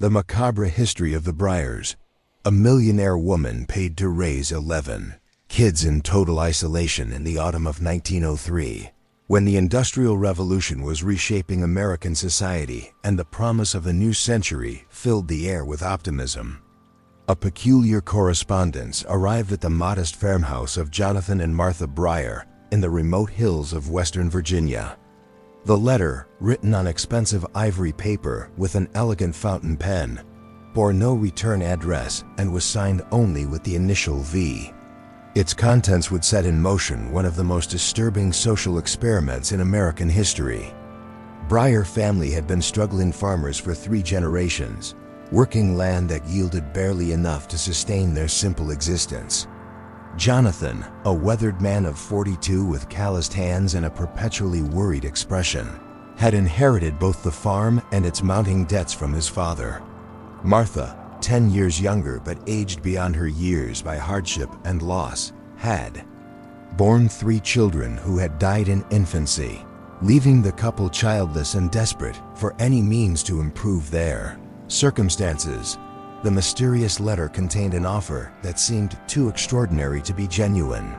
The Macabre History of the Briars. A millionaire woman paid to raise 11 kids in total isolation in the autumn of 1903, when the Industrial Revolution was reshaping American society and the promise of a new century filled the air with optimism. A peculiar correspondence arrived at the modest farmhouse of Jonathan and Martha Briar in the remote hills of Western Virginia. The letter, written on expensive ivory paper with an elegant fountain pen, bore no return address and was signed only with the initial V. Its contents would set in motion one of the most disturbing social experiments in American history. Briar family had been struggling farmers for 3 generations, working land that yielded barely enough to sustain their simple existence. Jonathan, a weathered man of 42 with calloused hands and a perpetually worried expression, had inherited both the farm and its mounting debts from his father. Martha, 10 years younger but aged beyond her years by hardship and loss, had borne 3 children who had died in infancy, leaving the couple childless and desperate for any means to improve their circumstances. The mysterious letter contained an offer that seemed too extraordinary to be genuine.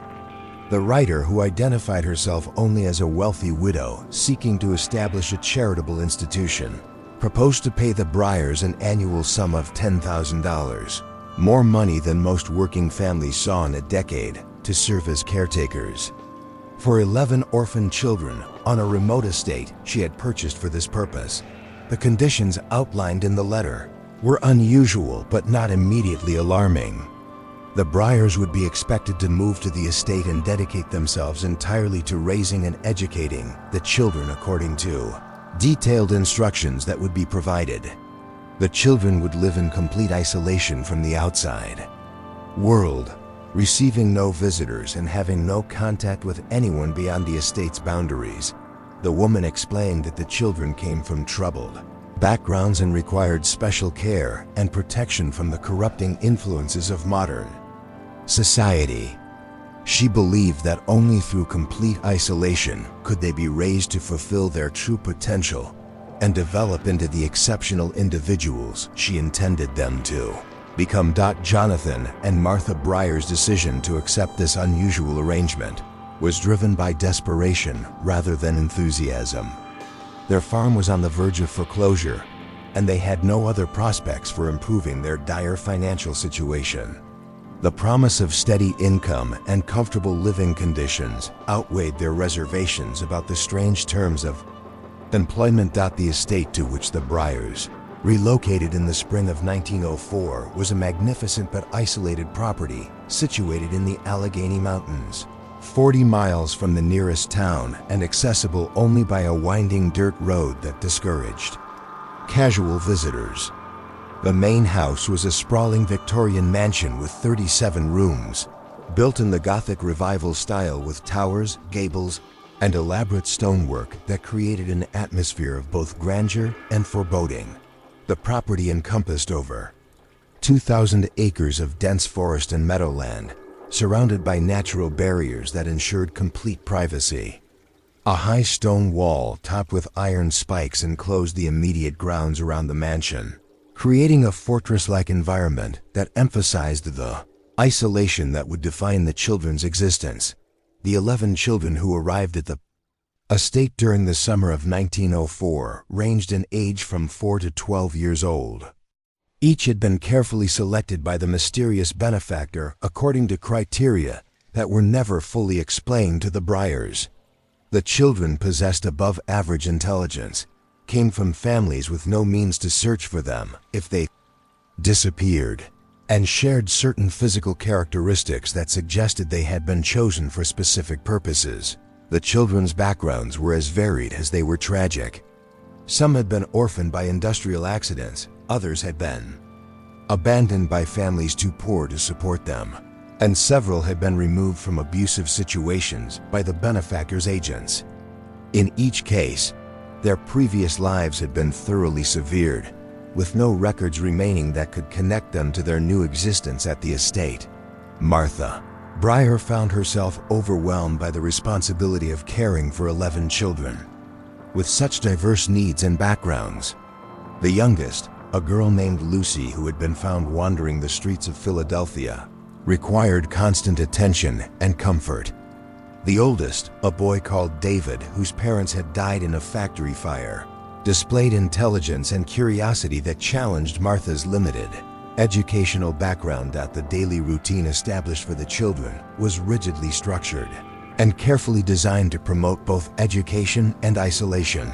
The writer, who identified herself only as a wealthy widow seeking to establish a charitable institution, proposed to pay the Briars an annual sum of $10,000, more money than most working families saw in a decade, to serve as caretakers for 11 orphan children on a remote estate she had purchased for this purpose. The conditions outlined in the letter were unusual but not immediately alarming. The Briars would be expected to move to the estate and dedicate themselves entirely to raising and educating the children according to detailed instructions that would be provided. The children would live in complete isolation from the outside world, receiving no visitors and having no contact with anyone beyond the estate's boundaries. The woman explained that the children came from troubled backgrounds and required special care and protection from the corrupting influences of modern society. She believed that only through complete isolation could they be raised to fulfill their true potential and develop into the exceptional individuals she intended them to become. Jonathan and Martha Briar's decision to accept this unusual arrangement was driven by desperation rather than enthusiasm. Their farm was on the verge of foreclosure, and they had no other prospects for improving their dire financial situation. The promise of steady income and comfortable living conditions outweighed their reservations about the strange terms of employment. The estate to which the Briars relocated in the spring of 1904 was a magnificent but isolated property situated in the Allegheny Mountains, 40 miles from the nearest town and accessible only by a winding dirt road that discouraged casual visitors. The main house was a sprawling Victorian mansion with 37 rooms, built in the Gothic Revival style with towers, gables, and elaborate stonework that created an atmosphere of both grandeur and foreboding. The property encompassed over 2,000 acres of dense forest and meadowland, surrounded by natural barriers that ensured complete privacy. A high stone wall topped with iron spikes enclosed the immediate grounds around the mansion, creating a fortress-like environment that emphasized the isolation that would define the children's existence. The 11 children who arrived at the estate during the summer of 1904 ranged in age from 4 to 12 years old. Each had been carefully selected by the mysterious benefactor according to criteria that were never fully explained to the Briars. The children possessed above-average intelligence, came from families with no means to search for them if they disappeared, and shared certain physical characteristics that suggested they had been chosen for specific purposes. The children's backgrounds were as varied as they were tragic. Some had been orphaned by industrial accidents, others had been abandoned by families too poor to support them, and several had been removed from abusive situations by the benefactor's agents. In each case, their previous lives had been thoroughly severed, with no records remaining that could connect them to their new existence at the estate. Martha Briar found herself overwhelmed by the responsibility of caring for 11 children, with such diverse needs and backgrounds. The youngest, a girl named Lucy who had been found wandering the streets of Philadelphia, required constant attention and comfort. The oldest, a boy called David, whose parents had died in a factory fire, displayed intelligence and curiosity that challenged Martha's limited educational background. The daily routine established for the children was rigidly structured and carefully designed to promote both education and isolation.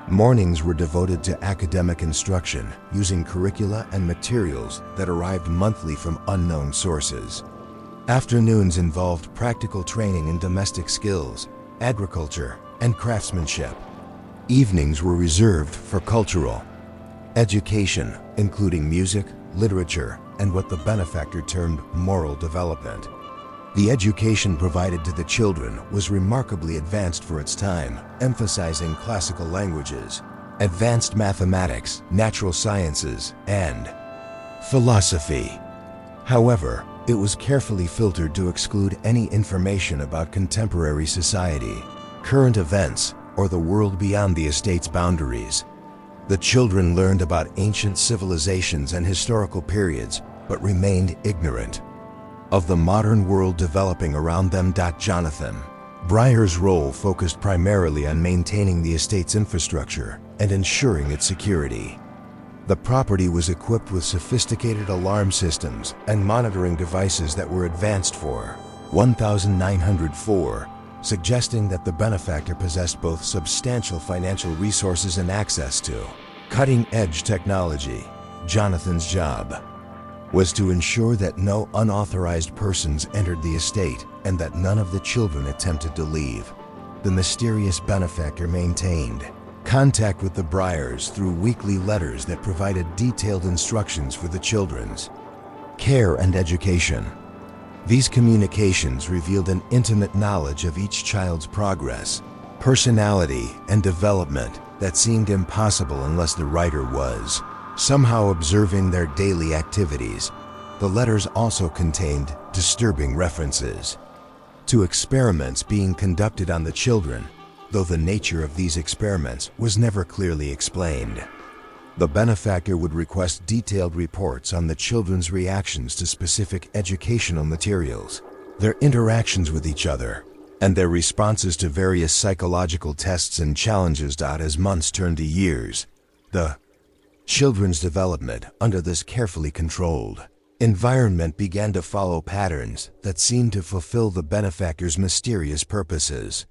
Mornings were devoted to academic instruction using curricula and materials that arrived monthly from unknown sources. Afternoons involved practical training in domestic skills, agriculture, and craftsmanship. Evenings were reserved for cultural education, including music, literature, and what the benefactor termed moral development. The education provided to the children was remarkably advanced for its time, emphasizing classical languages, advanced mathematics, natural sciences, and philosophy. However, it was carefully filtered to exclude any information about contemporary society, current events, or the world beyond the estate's boundaries. The children learned about ancient civilizations and historical periods, but remained ignorant of the modern world developing around them. Jonathan Briars' role focused primarily on maintaining the estate's infrastructure and ensuring its security. The property was equipped with sophisticated alarm systems and monitoring devices that were advanced for 1904, suggesting that the benefactor possessed both substantial financial resources and access to cutting-edge technology. Jonathan's job was to ensure that no unauthorized persons entered the estate and that none of the children attempted to leave. The mysterious benefactor maintained contact with the Briars through weekly letters that provided detailed instructions for the children's care and education. These communications revealed an intimate knowledge of each child's progress, personality, and development that seemed impossible unless the writer was somehow observing their daily activities. The letters also contained disturbing references to experiments being conducted on the children, though the nature of these experiments was never clearly explained. The benefactor would request detailed reports on the children's reactions to specific educational materials, their interactions with each other, and their responses to various psychological tests and challenges. As months turned to years, the children's development under this carefully controlled environment began to follow patterns that seemed to fulfill the benefactor's mysterious purposes.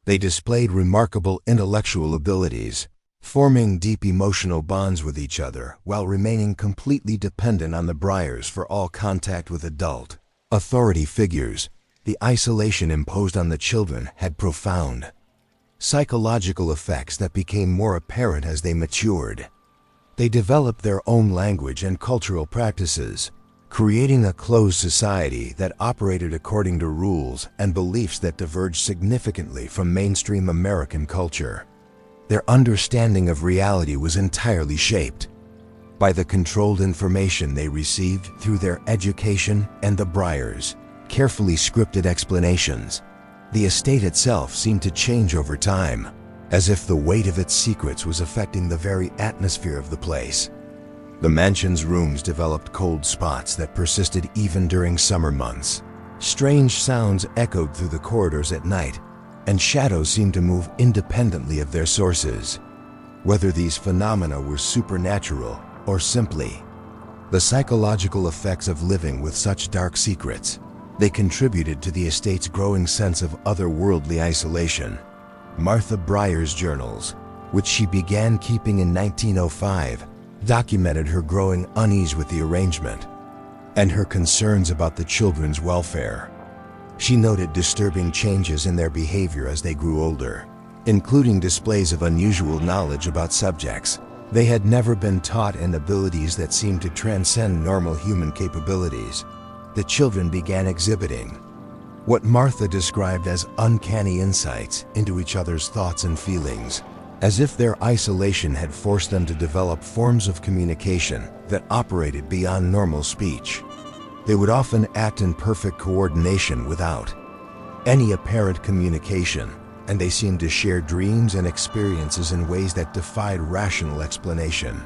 They displayed remarkable intellectual abilities, forming deep emotional bonds with each other while remaining completely dependent on the Briars for all contact with adult authority figures. The isolation imposed on the children had profound psychological effects that became more apparent as they matured. They developed their own language and cultural practices, creating a closed society that operated according to rules and beliefs that diverged significantly from mainstream American culture. Their understanding of reality was entirely shaped by the controlled information they received through their education and the Briars' carefully scripted explanations. The estate itself seemed to change over time, as if the weight of its secrets was affecting the very atmosphere of the place. The mansion's rooms developed cold spots that persisted even during summer months. Strange sounds echoed through the corridors at night, and shadows seemed to move independently of their sources. Whether these phenomena were supernatural or simply the psychological effects of living with such dark secrets, they contributed to the estate's growing sense of otherworldly isolation. Martha Briars' journals, which she began keeping in 1905, documented her growing unease with the arrangement and her concerns about the children's welfare. She noted disturbing changes in their behavior as they grew older, including displays of unusual knowledge about subjects they had never been taught and abilities that seemed to transcend normal human capabilities. The children began exhibiting what Martha described as uncanny insights into each other's thoughts and feelings, as if their isolation had forced them to develop forms of communication that operated beyond normal speech. They would often act in perfect coordination without any apparent communication, and they seemed to share dreams and experiences in ways that defied rational explanation.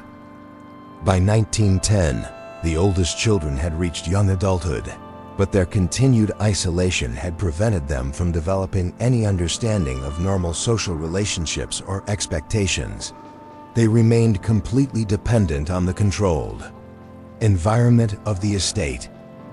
By 1910, the oldest children had reached young adulthood, but their continued isolation had prevented them from developing any understanding of normal social relationships or expectations. They remained completely dependent on the controlled environment of the estate,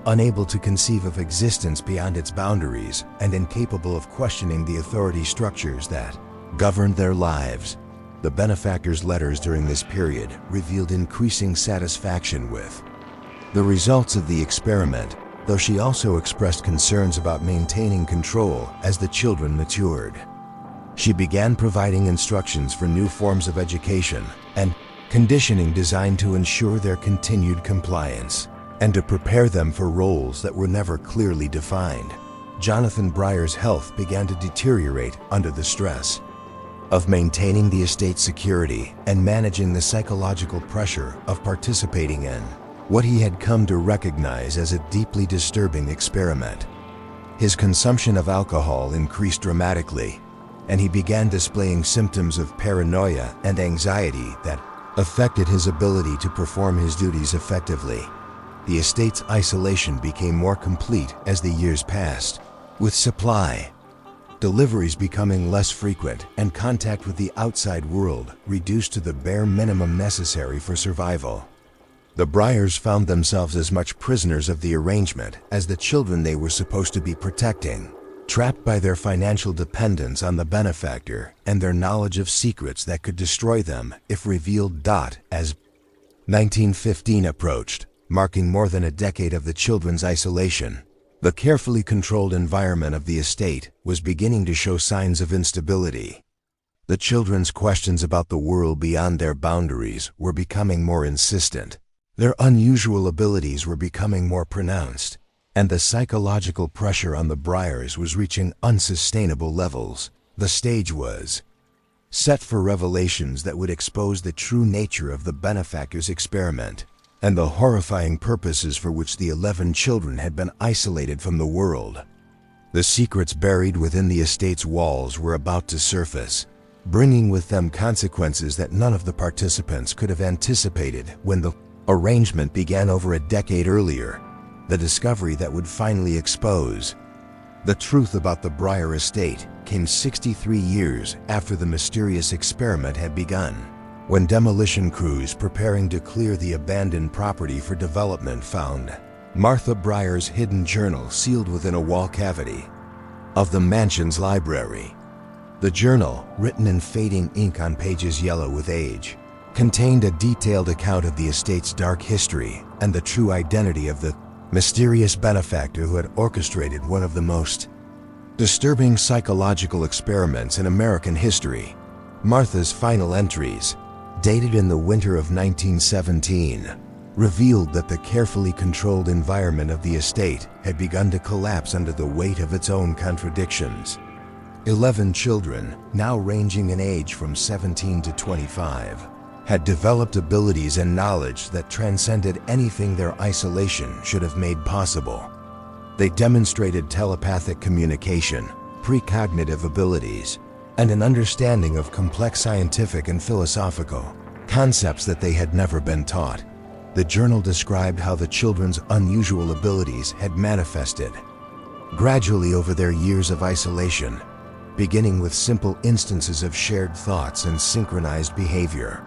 unable to conceive of existence beyond its boundaries and incapable of questioning the authority structures that governed their lives. The benefactor's letters during this period revealed increasing satisfaction with the results of the experiment, though she also expressed concerns about maintaining control as the children matured. She began providing instructions for new forms of education and conditioning designed to ensure their continued compliance and to prepare them for roles that were never clearly defined. Jonathan Briars' health began to deteriorate under the stress of maintaining the estate's security and managing the psychological pressure of participating in what he had come to recognize as a deeply disturbing experiment. His consumption of alcohol increased dramatically, and he began displaying symptoms of paranoia and anxiety that affected his ability to perform his duties effectively. The estate's isolation became more complete as the years passed, with supply deliveries becoming less frequent and contact with the outside world reduced to the bare minimum necessary for survival. The Briars found themselves as much prisoners of the arrangement as the children they were supposed to be protecting, trapped by their financial dependence on the benefactor and their knowledge of secrets that could destroy them if revealed. As 1915 approached, marking more than a decade of the children's isolation, the carefully controlled environment of the estate was beginning to show signs of instability. The children's questions about the world beyond their boundaries were becoming more insistent. Their unusual abilities were becoming more pronounced, and the psychological pressure on the Briars was reaching unsustainable levels. The stage was set for revelations that would expose the true nature of the benefactor's experiment and the horrifying purposes for which the 11 children had been isolated from the world. The secrets buried within the estate's walls were about to surface, bringing with them consequences that none of the participants could have anticipated when the arrangement began over a decade earlier. The discovery that would finally expose the truth about the Briar estate came 63 years after the mysterious experiment had begun, when demolition crews preparing to clear the abandoned property for development found Martha Briar's hidden journal sealed within a wall cavity of the mansion's library. The journal, written in fading ink on pages yellow with age, contained a detailed account of the estate's dark history and the true identity of the mysterious benefactor who had orchestrated one of the most disturbing psychological experiments in American history. Martha's final entries, dated in the winter of 1917, revealed that the carefully controlled environment of the estate had begun to collapse under the weight of its own contradictions. 11 children, now ranging in age from 17 to 25, had developed abilities and knowledge that transcended anything their isolation should have made possible. They demonstrated telepathic communication, precognitive abilities, and an understanding of complex scientific and philosophical concepts that they had never been taught. The journal described how the children's unusual abilities had manifested gradually over their years of isolation, beginning with simple instances of shared thoughts and synchronized behavior.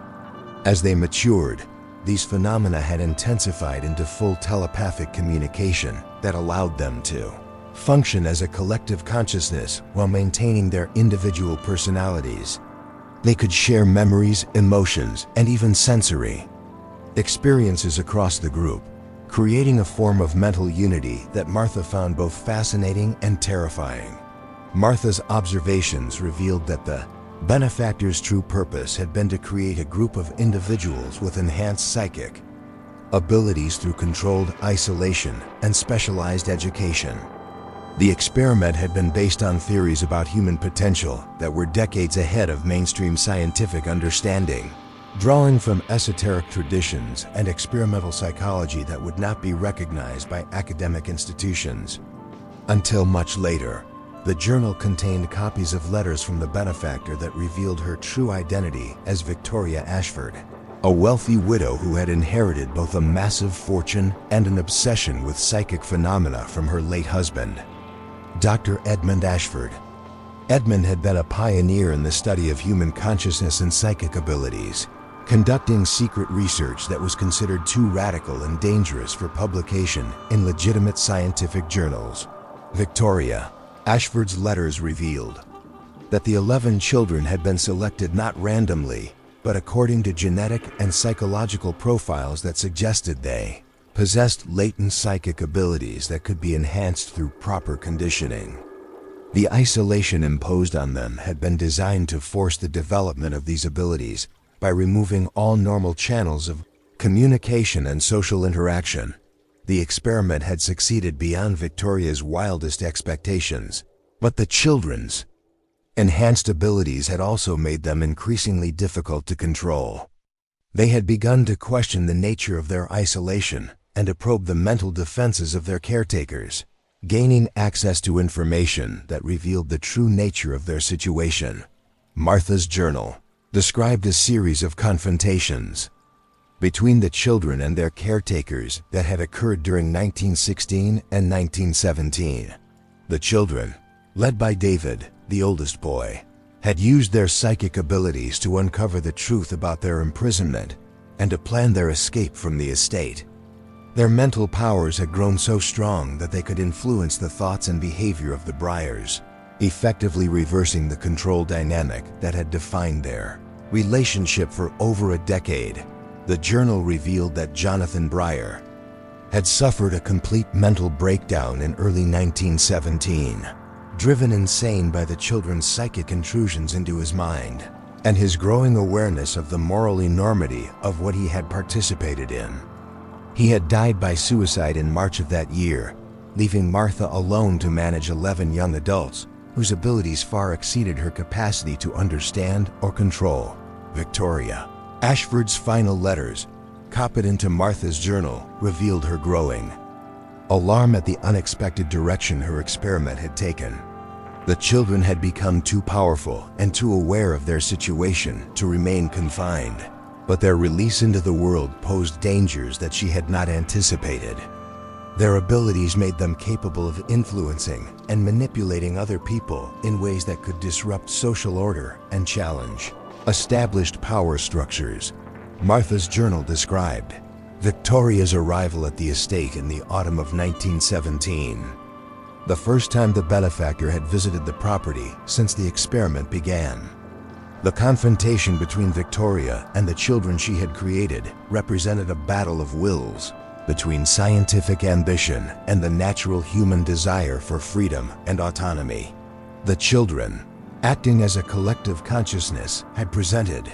As they matured, these phenomena had intensified into full telepathic communication that allowed them to function as a collective consciousness while maintaining their individual personalities. They could share memories, emotions, and even sensory experiences across the group, creating a form of mental unity that Martha found both fascinating and terrifying. Martha's observations revealed that the benefactor's true purpose had been to create a group of individuals with enhanced psychic abilities through controlled isolation and specialized education. The experiment had been based on theories about human potential that were decades ahead of mainstream scientific understanding, drawing from esoteric traditions and experimental psychology that would not be recognized by academic institutions. Until much later, the journal contained copies of letters from the benefactor that revealed her true identity as Victoria Ashford. a wealthy widow who had inherited both a massive fortune and an obsession with psychic phenomena from her late husband, Dr. Edmund Ashford. Edmund had been a pioneer in the study of human consciousness and psychic abilities, conducting secret research that was considered too radical and dangerous for publication in legitimate scientific journals. Victoria, Ashford's letters revealed that the 11 children had been selected not randomly, but according to genetic and psychological profiles that suggested they possessed latent psychic abilities that could be enhanced through proper conditioning. The isolation imposed on them had been designed to force the development of these abilities by removing all normal channels of communication and social interaction. The experiment had succeeded beyond Victoria's wildest expectations, but the children's enhanced abilities had also made them increasingly difficult to control. They had begun to question the nature of their isolation and to probe the mental defenses of their caretakers, gaining access to information that revealed the true nature of their situation. Martha's journal described a series of confrontations between the children and their caretakers that had occurred during 1916 and 1917. The children, led by David, the oldest boy, had used their psychic abilities to uncover the truth about their imprisonment and to plan their escape from the estate. Their mental powers had grown so strong that they could influence the thoughts and behavior of the Briars, effectively reversing the control dynamic that had defined their relationship for over a decade. The journal revealed that Jonathan Briar had suffered a complete mental breakdown in early 1917, driven insane by the children's psychic intrusions into his mind and his growing awareness of the moral enormity of what he had participated in. He had died by suicide in March of that year, leaving Martha alone to manage 11 young adults whose abilities far exceeded her capacity to understand or control. Victoria, Ashford's final letters, copied into Martha's journal, revealed her growing alarm at the unexpected direction her experiment had taken. The children had become too powerful and too aware of their situation to remain confined, but their release into the world posed dangers that she had not anticipated. Their abilities made them capable of influencing and manipulating other people in ways that could disrupt social order and challenge established power structures. Martha's journal described Victoria's arrival at the estate in the autumn of 1917, the first time the benefactor had visited the property since the experiment began. The confrontation between Victoria and the children she had created represented a battle of wills between scientific ambition and the natural human desire for freedom and autonomy. The children, acting as a collective consciousness, had presented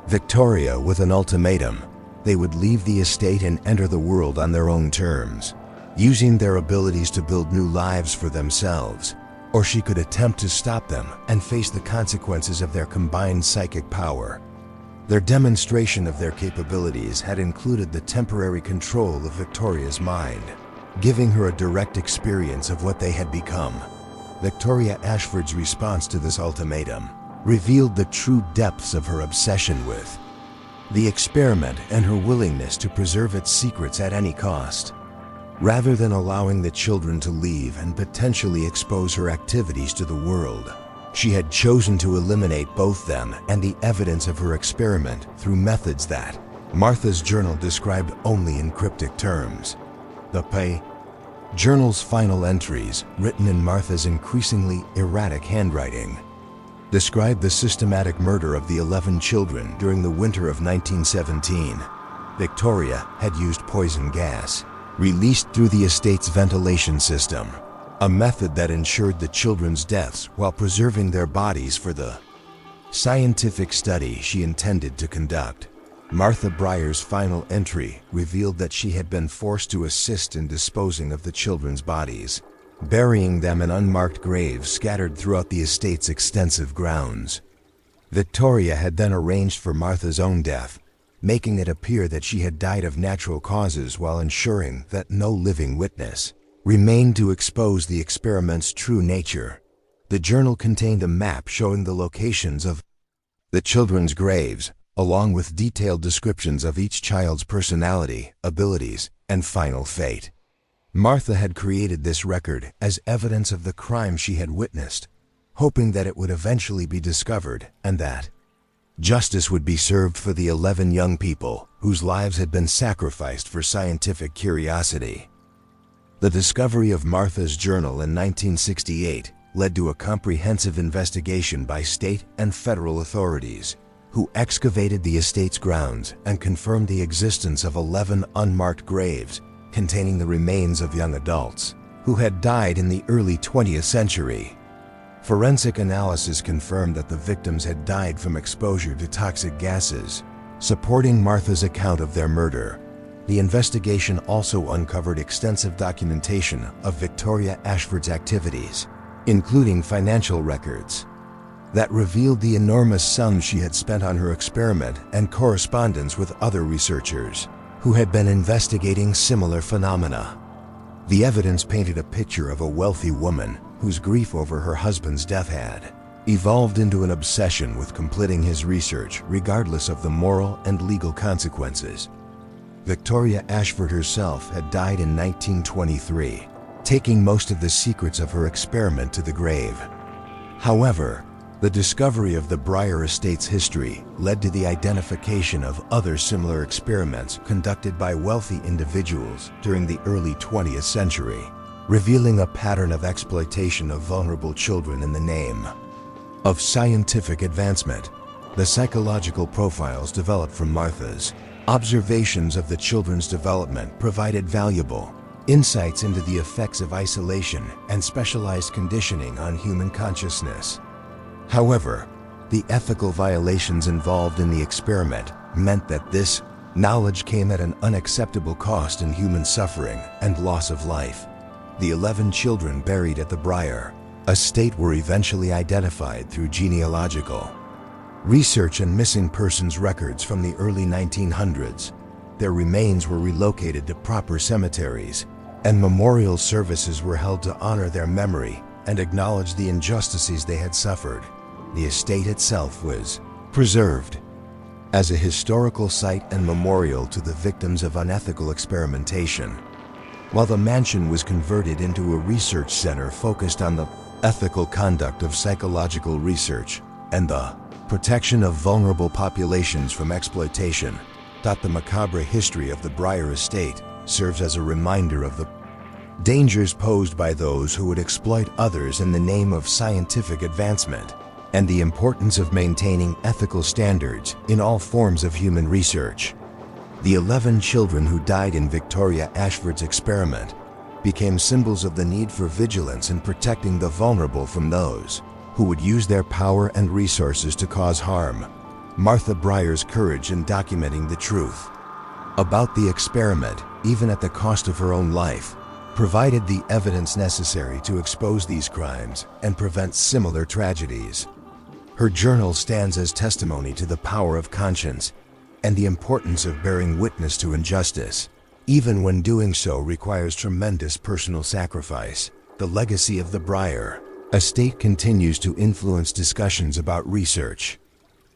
Victoria with an ultimatum. They would leave the estate and enter the world on their own terms, using their abilities to build new lives for themselves, or she could attempt to stop them and face the consequences of their combined psychic power. Their demonstration of their capabilities had included the temporary control of Victoria's mind, giving her a direct experience of what they had become. Victoria Ashford's response to this ultimatum revealed the true depths of her obsession with the experiment and her willingness to preserve its secrets at any cost. Rather than allowing the children to leave and potentially expose her activities to the world, she had chosen to eliminate both them and the evidence of her experiment through methods that Martha's journal described only in cryptic terms. The journal's final entries, written in Martha's increasingly erratic handwriting, described the systematic murder of the 11 children during the winter of 1917. Victoria had used poison gas, released through the estate's ventilation system, a method that ensured the children's deaths while preserving their bodies for the scientific study she intended to conduct. Martha Briar's final entry revealed that she had been forced to assist in disposing of the children's bodies, burying them in unmarked graves scattered throughout the estate's extensive grounds. Victoria had then arranged for Martha's own death, making it appear that she had died of natural causes while ensuring that no living witness remained to expose the experiment's true nature. The journal contained a map showing the locations of the children's graves, along with detailed descriptions of each child's personality, abilities, and final fate. Martha had created this record as evidence of the crime she had witnessed, hoping that it would eventually be discovered and that justice would be served for the 11 young people whose lives had been sacrificed for scientific curiosity. The discovery of Martha's journal in 1968 led to a comprehensive investigation by state and federal authorities, who excavated the estate's grounds and confirmed the existence of 11 unmarked graves containing the remains of young adults who had died in the early 20th century. Forensic analysis confirmed that the victims had died from exposure to toxic gases, supporting Martha's account of their murder. The investigation also uncovered extensive documentation of Victoria Ashford's activities, including financial records, that revealed the enormous sums she had spent on her experiment and correspondence with other researchers who had been investigating similar phenomena. The evidence painted a picture of a wealthy woman whose grief over her husband's death had evolved into an obsession with completing his research regardless of the moral and legal consequences. Victoria Ashford herself had died in 1923, taking most of the secrets of her experiment to the grave. However, the discovery of the Briar estate's history led to the identification of other similar experiments conducted by wealthy individuals during the early 20th century, revealing a pattern of exploitation of vulnerable children in the name of scientific advancement. The psychological profiles developed from Martha's observations of the children's development provided valuable insights into the effects of isolation and specialized conditioning on human consciousness. However, the ethical violations involved in the experiment meant that this knowledge came at an unacceptable cost in human suffering and loss of life. The 11 children buried at the Briar estate were eventually identified through genealogical research and missing persons records from the early 1900s. Their remains were relocated to proper cemeteries, and memorial services were held to honor their memory and acknowledge the injustices they had suffered. The estate itself was preserved as a historical site and memorial to the victims of unethical experimentation, while the mansion was converted into a research center focused on the ethical conduct of psychological research and the protection of vulnerable populations from exploitation. The macabre history of the Briar estate serves as a reminder of the dangers posed by those who would exploit others in the name of scientific advancement, and the importance of maintaining ethical standards in all forms of human research. The 11 children who died in Victoria Ashford's experiment became symbols of the need for vigilance in protecting the vulnerable from those who would use their power and resources to cause harm. Martha Briar's courage in documenting the truth about the experiment, even at the cost of her own life, provided the evidence necessary to expose these crimes and prevent similar tragedies. Her journal stands as testimony to the power of conscience and the importance of bearing witness to injustice, even when doing so requires tremendous personal sacrifice. The legacy of the Briar estate continues to influence discussions about research,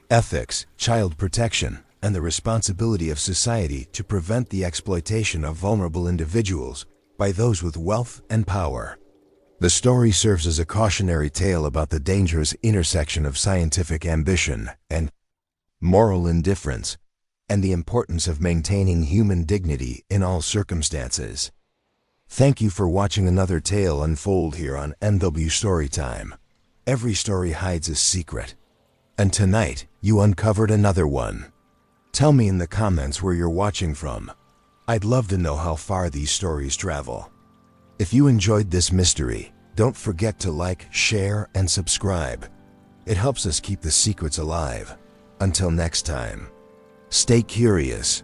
ethics, child protection, and the responsibility of society to prevent the exploitation of vulnerable individuals by those with wealth and power. The story serves as a cautionary tale about the dangerous intersection of scientific ambition and moral indifference, and the importance of maintaining human dignity in all circumstances. Thank you for watching another tale unfold here on NW Storytime. Every story hides a secret, and tonight you uncovered another one. Tell me in the comments where you're watching from. I'd love to know how far these stories travel. If you enjoyed this mystery, don't forget to like, share, and subscribe. It helps us keep the secrets alive. Until next time, stay curious,